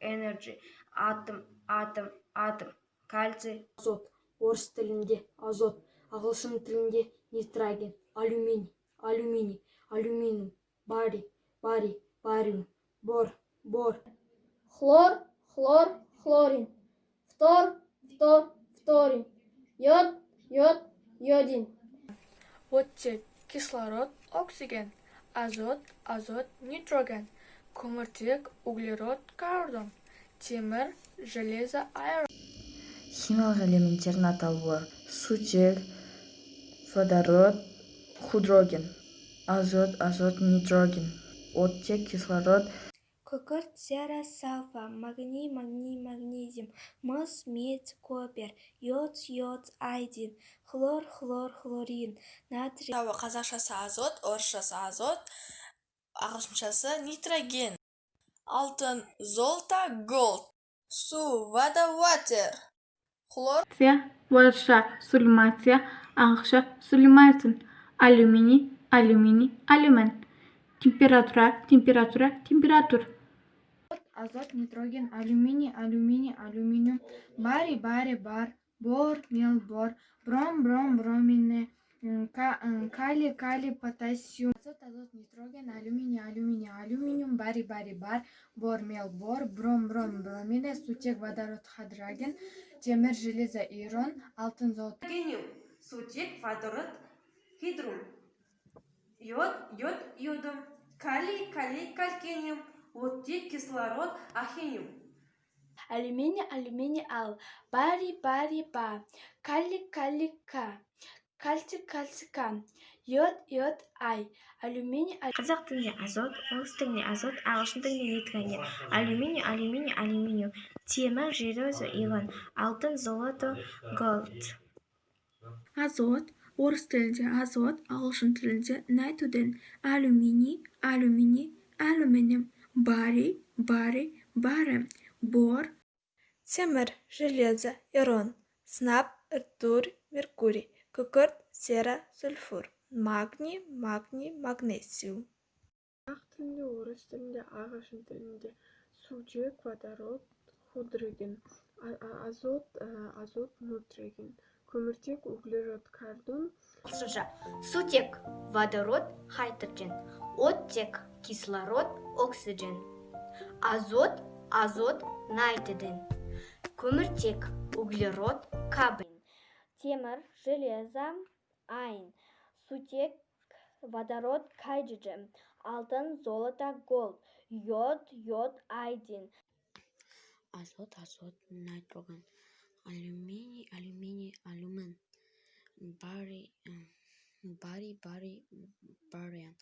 energy, атом, кальций, азот, орыс тілінде азот, ағылшын тілінде нитроген, алюминий, барий, бор, хлор, хлорин, фторин, йодин. Оттек, кислород, оксиген, азот, нитроген, көміртек, углерод, кarbon, темір, железо, айрон. Химиялық элементтердің аталуы: сутек, водород, гидроген, азот, нитроген, оттек, кислород, күкірт, сера, сальфа, магнезиум, мыс, медь, копер, йод, айдин, хлорин, натрий. Қазақшасы азот, орысшасы азот, ағылшыншасы нитроген. Алтын, золото, gold. Су, вода, water. Хлор, орысша сублимация, ағылшынша сублимation. Алюмин. Температура. Азот, нитроген, алюминиум, барий, бар, бор, бромины, калий, потассиум. Азот, нитроген, алюминиум, барий, бар, бор, бромины, сутек, водород, гидроген, темір, железо, ирон, алтын, золото. Гениум, сутек, водород, гидрум, йодом, калий, калькениум, оттек, кислород, ахениум. Алюминий, ал, барий, ба, калий, ка, кальций, ка, йод, ай, алюминий. Қазақ тілінде азот, орыс тілінде азот, ағылшын тілінде нитроген, алюминиум, темір, железо, ирон, алтын, золото, gold. Азот, орыс тілінде азот, ағылшын тілінде nitrogen, алюминиум, барий, бор, Темір, железо, ирон, снап, ртуть, меркурий, күкірт, сера, сульфур, магний, магнезиум. Қазақ тілінде, орыс тілінде, ағылшын тілінде сутек, водород, гидроген, азот, нитроген, көміртек, углерод, кarbon. Сутек, водород, hydrogen, оттек, кислород, oxygen, азот, nitrogen, көміртек, углерод, carbon. Темір, железо, айн, сутек, водород, hydrogen, алтын, золото, gold, йод, айдин. Азот, нитроген, алюмин, барий, бариан.